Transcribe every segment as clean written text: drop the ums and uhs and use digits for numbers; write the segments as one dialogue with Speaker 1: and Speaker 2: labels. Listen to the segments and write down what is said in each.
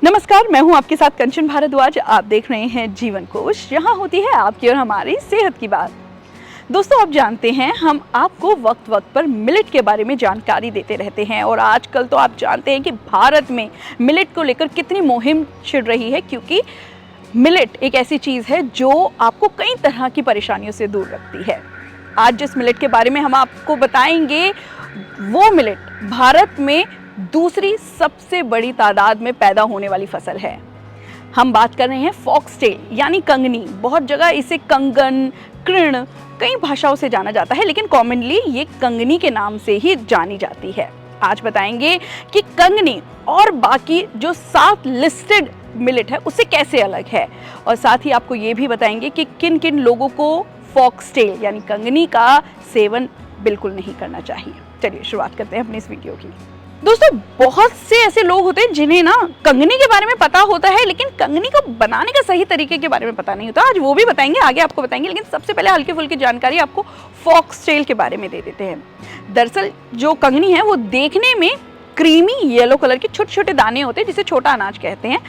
Speaker 1: नमस्कार, मैं हूं आपके साथ कंचन भारद्वाज। आप देख रहे हैं जीवन कोश। यहाँ होती है आपकी और हमारी सेहत की बात। दोस्तों, आप जानते हैं हम आपको वक्त वक्त पर मिलेट के बारे में जानकारी देते रहते हैं और आजकल तो आप जानते हैं कि भारत में मिलेट को लेकर कितनी मुहिम छिड़ रही है, क्योंकि मिलेट एक ऐसी चीज़ है जो आपको कई तरह की परेशानियों से दूर रखती है। आज जिस मिलेट के बारे में हम आपको बताएंगे वो मिलेट भारत में दूसरी सबसे बड़ी तादाद में पैदा होने वाली फसल है। हम बात कर रहे हैं फॉक्सटेल यानी कंगनी। बहुत जगह इसे कंगन, कृण कई भाषाओं से जाना जाता है, लेकिन कॉमनली ये कंगनी के नाम से ही जानी जाती है। आज बताएंगे कि कंगनी और बाकी जो 7 लिस्टेड मिलेट है उससे कैसे अलग है, और साथ ही आपको ये भी बताएंगे कि किन किन लोगों को फॉक्सटेल यानी कंगनी का सेवन बिल्कुल नहीं करना चाहिए। चलिए शुरुआत करते हैं अपनी इस वीडियो की। दोस्तों, बहुत से ऐसे लोग होते हैं जिन्हें ना कंगनी के बारे में पता होता है, लेकिन कंगनी को बनाने का सही तरीके के बारे में पता नहीं होता। आज वो भी बताएंगे, आगे आपको बताएंगे, लेकिन सबसे पहले हल्की फुल्की जानकारी आपको फॉक्सटेल के बारे में दे देते हैं। दरअसल जो कंगनी है वो देखने में क्रीमी येलो कलर के छोटे छोटे दाने होते हैं, जिसे छोटा अनाज कहते हैं।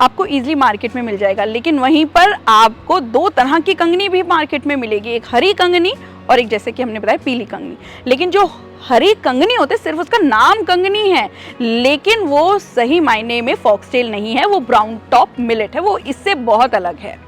Speaker 1: आपको इजीली मार्केट में मिल जाएगा, लेकिन वहीं पर आपको 2 तरह की कंगनी भी मार्केट में मिलेगी, एक हरी कंगनी और एक जैसे कि हमने बताया पीली कंगनी। लेकिन जो हरी कंगनी होते सिर्फ उसका नाम कंगनी है, लेकिन वो सही मायने में फॉक्सटेल नहीं है, वो ब्राउन टॉप मिलेट है, वो इससे बहुत अलग है।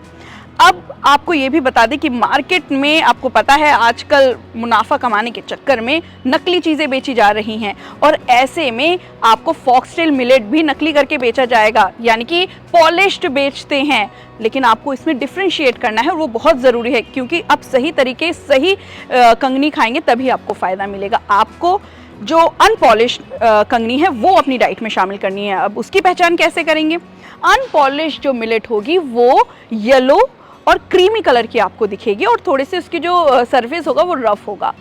Speaker 1: अब आपको ये भी बता दें कि मार्केट में आपको पता है आजकल मुनाफा कमाने के चक्कर में नकली चीज़ें बेची जा रही हैं, और ऐसे में आपको फॉक्सटेल मिलेट भी नकली करके बेचा जाएगा, यानी कि पॉलिश्ड बेचते हैं। लेकिन आपको इसमें डिफ्रेंशिएट करना है, वो बहुत ज़रूरी है, क्योंकि आप सही तरीके सही कंगनी खाएंगे तभी आपको फ़ायदा मिलेगा। आपको जो अनपॉलिश्ड कंगनी है वो अपनी डाइट में शामिल करनी है। अब उसकी पहचान कैसे करेंगे? अनपॉलिश्ड जो मिलेट होगी वो येलो और क्रीमी कलर की आपको दिखेगी, और थोड़े से उसकी जो सरफेस होगा वो रफ होगा।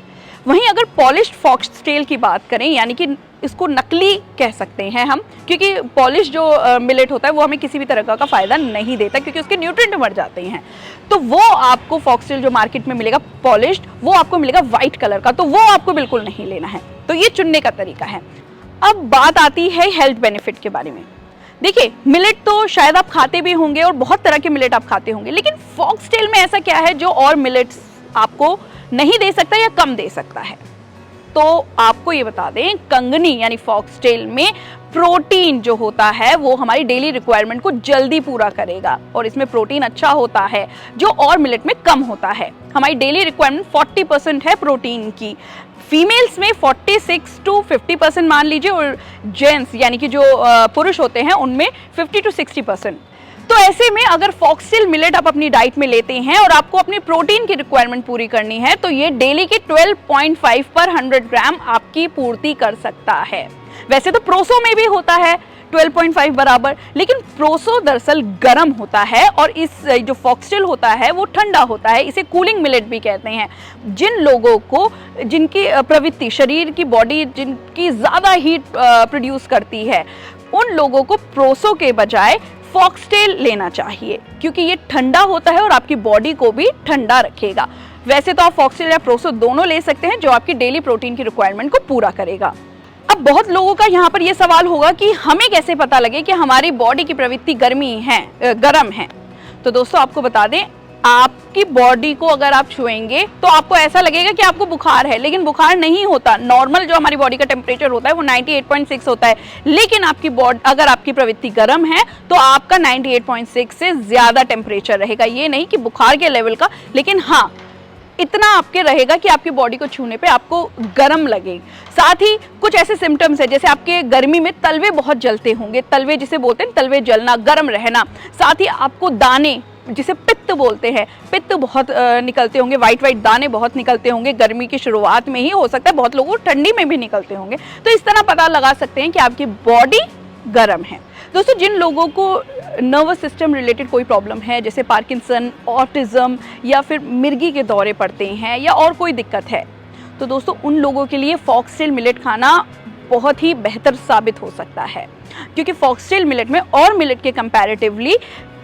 Speaker 1: वहीं अगर पॉलिश्ड फॉक्सटेल की बात करें, यानी कि इसको नकली कह सकते हैं हम, क्योंकि पॉलिश जो मिलेट होता है वो हमें किसी भी तरह का फ़ायदा नहीं देता, क्योंकि उसके न्यूट्रिएंट मर जाते हैं। तो वो आपको फॉक्सटेल जो मार्केट में मिलेगा पॉलिश्ड, वो आपको मिलेगा वाइट कलर का, तो वो आपको बिल्कुल नहीं लेना है। तो ये चुनने का तरीका है। अब बात आती है हेल्थ बेनिफिट के बारे में। देखिए, मिलेट तो शायद आप खाते भी होंगे और बहुत तरह के मिलेट आप खाते होंगे, लेकिन फॉक्सटेल में ऐसा क्या है जो और मिलेट्स आपको नहीं दे सकता या कम दे सकता है? तो आपको ये बता दें, कंगनी यानी फॉक्सटेल में प्रोटीन जो होता है वो हमारी डेली रिक्वायरमेंट को जल्दी पूरा करेगा, और इसमें प्रोटीन अच्छा होता है जो और मिलेट में कम होता है। हमारी डेली रिक्वायरमेंट 40% है प्रोटीन की, फीमेल्स में 46 to 50% मान लीजिए, और जेंट्स यानी कि जो पुरुष होते हैं उनमें 50 to 60%। तो ऐसे में अगर फॉक्सटेल मिलेट आप अपनी डाइट में लेते हैं और आपको अपनी प्रोटीन की रिक्वायरमेंट पूरी करनी है, तो ये डेली के 12.5 पर 100 ग्राम आपकी पूर्ति कर सकता है। वैसे तो प्रोसो में भी होता है 12.5 बराबर, लेकिन प्रोसो दरअसल गर्म होता है और इस जो फॉक्सटेल होता है वो ठंडा होता है। इसे कूलिंग मिलेट भी कहते हैं। जिन लोगों को जिनकी प्रवृत्ति, शरीर की बॉडी जिनकी ज़्यादा हीट प्रोड्यूस करती है, उन लोगों को प्रोसो के बजाय फॉक्सटेल लेना चाहिए, क्योंकि ये ठंडा होता है और आपकी बॉडी को भी ठंडा रखेगा। वैसे तो आप फॉक्सटेल या प्रोसो दोनों ले सकते हैं, जो आपकी डेली प्रोटीन की रिक्वायरमेंट को पूरा करेगा। अब बहुत लोगों का यहाँ पर यह सवाल होगा कि हमें कैसे पता लगे कि हमारी बॉडी की प्रवृत्ति गर्म है। तो दोस्तों, आपको बता दें, आपकी बॉडी को अगर आप छुएंगे तो आपको ऐसा लगेगा कि आपको बुखार है, लेकिन बुखार नहीं होता। नॉर्मल जो हमारी बॉडी का टेम्परेचर होता है वो 98.6 होता है, लेकिन आपकी बॉडी अगर आपकी प्रवृत्ति गर्म है तो आपका 98.6 से ज़्यादा टेम्परेचर रहेगा। ये नहीं कि बुखार के लेवल का, लेकिन हाँ इतना आपके रहेगा कि आपकी बॉडी को छूने पे आपको गर्म लगे। साथ ही कुछ ऐसे सिम्टम्स है, जैसे आपके गर्मी में तलवे बहुत जलते होंगे, तलवे जिसे बोलते हैं, तलवे जलना, गर्म रहना। साथ ही आपको दाने जिसे पित्त बोलते हैं, पित्त बहुत निकलते होंगे, वाइट दाने बहुत निकलते होंगे। गर्मी की शुरुआत में ही हो सकता है, बहुत लोगों को ठंडी में भी निकलते होंगे। तो इस तरह पता लगा सकते हैं कि आपकी बॉडी गर्म है। दोस्तों, जिन लोगों को नर्वस सिस्टम रिलेटेड कोई प्रॉब्लम है, जैसे पार्किंसन, ऑटिज्म या फिर मिर्गी के दौरे पड़ते हैं या और कोई दिक्कत है, तो दोस्तों उन लोगों के लिए फॉक्सटेल मिलेट खाना बहुत ही बेहतर साबित हो सकता है, क्योंकि फॉक्सटेल मिलेट में और मिलेट के comparatively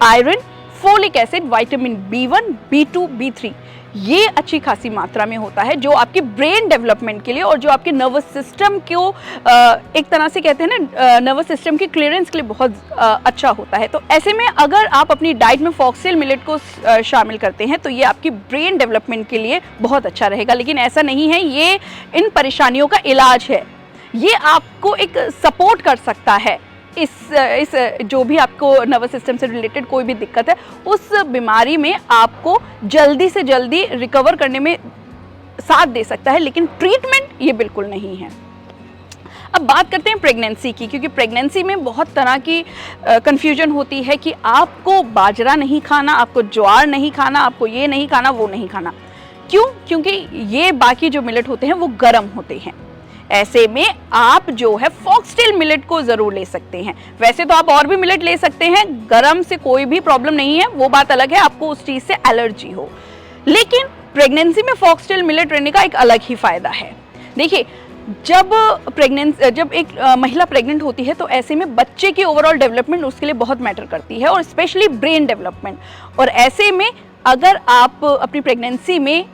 Speaker 1: iron, folic acid, vitamin B1, B2, B3 ये अच्छी खासी मात्रा में होता है, जो आपके ब्रेन डेवलपमेंट के लिए और जो आपके नर्वस सिस्टम को एक तरह से कहते हैं ना, नर्वस सिस्टम की क्लियरेंस के लिए बहुत अच्छा होता है। तो ऐसे में अगर आप अपनी डाइट में फॉक्सटेल मिलेट को शामिल करते हैं तो ये आपकी ब्रेन डेवलपमेंट के लिए बहुत अच्छा रहेगा। लेकिन ऐसा नहीं है, ये इन परेशानियों का इलाज है, ये आपको एक सपोर्ट कर सकता है। इस जो भी आपको नर्वस सिस्टम से रिलेटेड कोई भी दिक्कत है, उस बीमारी में आपको जल्दी से जल्दी रिकवर करने में साथ दे सकता है, लेकिन ट्रीटमेंट ये बिल्कुल नहीं है। अब बात करते हैं प्रेगनेंसी की, क्योंकि प्रेगनेंसी में बहुत तरह की कंफ्यूजन होती है कि आपको बाजरा नहीं खाना, आपको ज्वार नहीं खाना, आपको ये नहीं खाना, वो नहीं खाना। क्यों? क्योंकि ये बाकी जो मिलेट होते हैं वो गर्म होते हैं। ऐसे में आप जो है फॉक्सटेल मिलेट को जरूर ले सकते हैं। वैसे तो आप और भी मिलेट ले सकते हैं, गरम से कोई भी प्रॉब्लम नहीं है, वो बात अलग है आपको उस चीज से एलर्जी हो। लेकिन प्रेगनेंसी में फॉक्सटेल मिलेट रहने का एक अलग ही फायदा है। देखिए, जब एक महिला प्रेग्नेंट होती है तो ऐसे में बच्चे की ओवरऑल डेवलपमेंट उसके लिए बहुत मैटर करती है, और स्पेशली ब्रेन डेवलपमेंट। और ऐसे में अगर आप अपनी प्रेगनेंसी में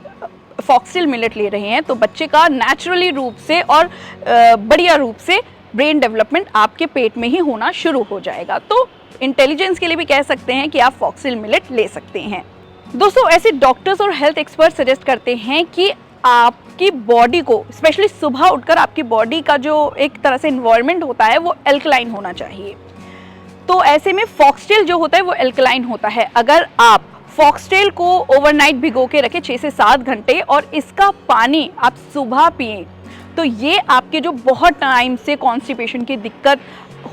Speaker 1: फॉक्सटेल मिलेट ले रहे हैं तो बच्चे का नेचुरली रूप से और बढ़िया रूप से ब्रेन डेवलपमेंट आपके पेट में ही होना शुरू हो जाएगा। तो इंटेलिजेंस के लिए भी कह सकते हैं कि आप फॉक्सटेल मिलेट ले सकते हैं। दोस्तों, ऐसे डॉक्टर्स और हेल्थ एक्सपर्ट सजेस्ट करते हैं कि आपकी बॉडी को, स्पेशली सुबह उठकर आपकी बॉडी का जो एक तरह से एनवायरनमेंट होता है वो एल्कलाइन होना चाहिए। तो ऐसे में फॉक्सटेल जो होता है वो एल्कलाइन होता है। अगर आप फॉक्सटेल को ओवरनाइट भिगो के रखें 6 से 7 घंटे और इसका पानी आप सुबह पिएं, तो ये आपके जो बहुत टाइम से कॉन्स्टिपेशन की दिक्कत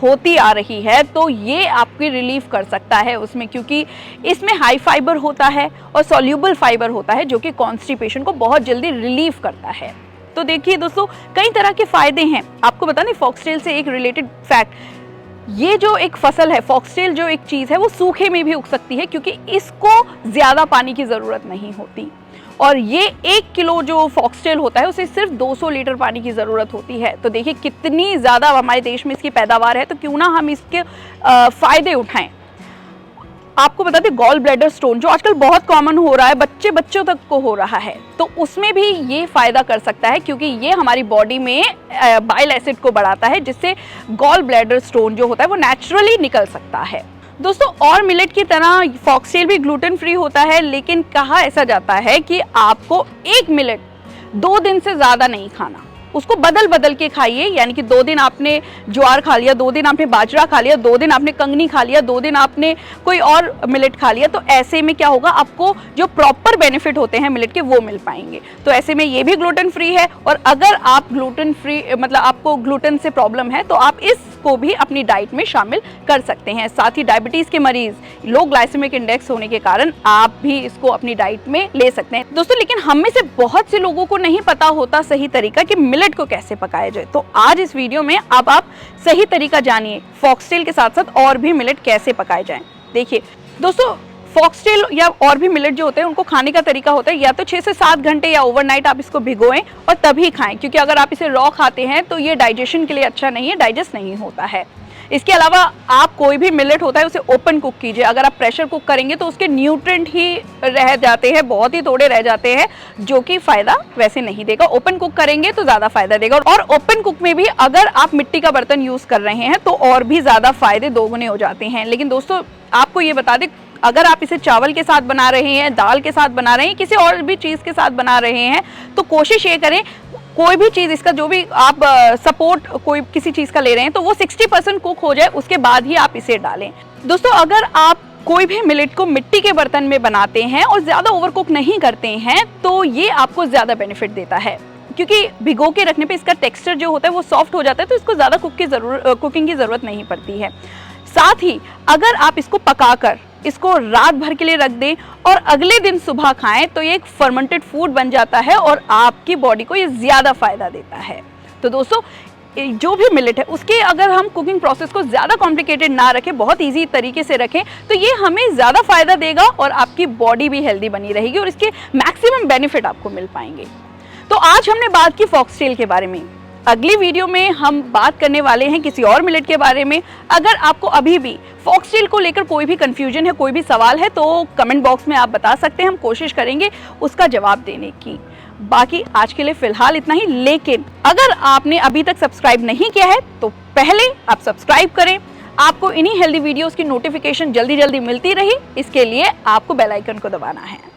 Speaker 1: होती आ रही है तो ये आपकी रिलीफ कर सकता है उसमें, क्योंकि इसमें हाई फाइबर होता है और सॉल्यूबल फाइबर होता है जो कि कॉन्स्टिपेशन को बहुत जल्दी रिलीव करता है। तो देखिए दोस्तों, कई तरह के फायदे हैं। आपको पता नहीं, फॉक्सटेल से एक रिलेटेड फैक्ट, ये जो एक फसल है फॉक्सटेल जो एक चीज़ है वो सूखे में भी उग सकती है, क्योंकि इसको ज़्यादा पानी की ज़रूरत नहीं होती। और ये 1 किलो जो फॉक्सटेल होता है उसे सिर्फ 200 लीटर पानी की ज़रूरत होती है। तो देखिए कितनी ज़्यादा हमारे देश में इसकी पैदावार है, तो क्यों ना हम इसके फ़ायदे उठाएं। आपको बता दें, गॉल ब्लैडर स्टोन जो आजकल बहुत कॉमन हो रहा है, बच्चों तक को हो रहा है, तो उसमें भी ये फ़ायदा कर सकता है, क्योंकि ये हमारी बॉडी में बाइल एसिड को बढ़ाता है, जिससे गॉल ब्लैडर स्टोन जो होता है वो नेचुरली निकल सकता है। दोस्तों, और मिलेट की तरह फॉक्सटेल भी ग्लूटेन फ्री होता है, लेकिन कहा ऐसा जाता है कि आपको एक मिलेट 2 दिन से ज़्यादा नहीं खाना, उसको बदल बदल के खाइए। यानी कि 2 दिन आपने ज्वार खा लिया, 2 दिन आपने बाजरा खा लिया, 2 दिन आपने कंगनी खा लिया, 2 दिन आपने कोई और मिलेट खा लिया। तो ऐसे में क्या होगा, आपको जो प्रॉपर बेनिफिट होते हैं मिलेट के वो मिल पाएंगे। तो ऐसे में ये भी ग्लूटेन फ्री है, और अगर आप ग्लूटेन फ्री मतलब आपको ग्लूटेन से प्रॉब्लम है तो आप इसको भी अपनी डाइट में शामिल कर सकते हैं। साथ ही डायबिटीज़ के मरीज, लो ग्लाइसेमिक इंडेक्स होने के कारण आप भी इसको अपनी डाइट में ले सकते हैं। दोस्तों, लेकिन हम में से बहुत से लोगों को नहीं पता होता सही तरीका कि मिलेट को कैसे पकाया जाए। तो आज इस वीडियो में अब आप सही तरीका जानिए, फॉक्सटेल के साथ साथ और भी मिलेट कैसे पकाए जाएं। देखिए दोस्तों, फॉक्सटेल या और भी मिलेट जो होते हैं उनको खाने का तरीका होता है या तो 6 से 7 घंटे या ओवरनाइट आप इसको भिगोएं और तभी खाएं, क्योंकि अगर आप इसे रॉ खाते हैं तो ये डाइजेशन के लिए अच्छा नहीं है, डाइजेस्ट नहीं होता है। इसके अलावा आप कोई भी मिलेट होता है उसे ओपन कुक कीजिए। अगर आप प्रेशर कुक करेंगे तो उसके न्यूट्रिएंट ही रह जाते हैं, बहुत ही थोड़े रह जाते हैं, जो कि फ़ायदा वैसे नहीं देगा। ओपन कुक करेंगे तो ज़्यादा फ़ायदा देगा, और ओपन कुक में भी अगर आप मिट्टी का बर्तन यूज़ कर रहे हैं तो और भी ज़्यादा फ़ायदे दोगुने हो जाते हैं। लेकिन दोस्तों, आपको ये बता दें, अगर आप इसे चावल के साथ बना रहे हैं, दाल के साथ बना रहे हैं, किसी और भी चीज़ के साथ बना रहे हैं, तो कोशिश ये करें कोई भी चीज़ इसका जो भी आप सपोर्ट कोई किसी चीज़ का ले रहे हैं तो वो 60% कुक हो जाए, उसके बाद ही आप इसे डालें। दोस्तों, अगर आप कोई भी मिलेट को मिट्टी के बर्तन में बनाते हैं और ज़्यादा ओवर कुक नहीं करते हैं तो ये आपको ज़्यादा बेनिफिट देता है, क्योंकि भिगो के रखने पे इसका टेक्सचर जो होता है वो सॉफ्ट हो जाता है, तो इसको ज़्यादा कुकिंग की ज़रूरत नहीं पड़ती है। साथ ही अगर आप इसको पकाकर इसको रात भर के लिए रख दें और अगले दिन सुबह खाएं तो ये एक फर्मेंटेड फूड बन जाता है और आपकी बॉडी को ये ज़्यादा फ़ायदा देता है। तो दोस्तों, जो भी मिलेट है उसके अगर हम कुकिंग प्रोसेस को ज़्यादा कॉम्प्लिकेटेड ना रखें, बहुत इजी तरीके से रखें, तो ये हमें ज़्यादा फ़ायदा देगा और आपकी बॉडी भी हेल्दी बनी रहेगी और इसके मैक्सिमम बेनिफिट आपको मिल पाएंगे। तो आज हमने बात की फॉक्सटेल के बारे में। अगली वीडियो में हम बात करने वाले हैं किसी और मिलेट के बारे में। अगर आपको अभी भी फॉक्सटेल को लेकर कोई भी कंफ्यूजन है, कोई भी सवाल है, तो कमेंट बॉक्स में आप बता सकते हैं, हम कोशिश करेंगे उसका जवाब देने की। बाकी आज के लिए फिलहाल इतना ही, लेकिन अगर आपने अभी तक सब्सक्राइब नहीं किया है तो पहले आप सब्सक्राइब करें। आपको इन्हीं हेल्दी वीडियोस की नोटिफिकेशन जल्दी जल्दी मिलती रही, इसके लिए आपको बेल आइकन को दबाना है।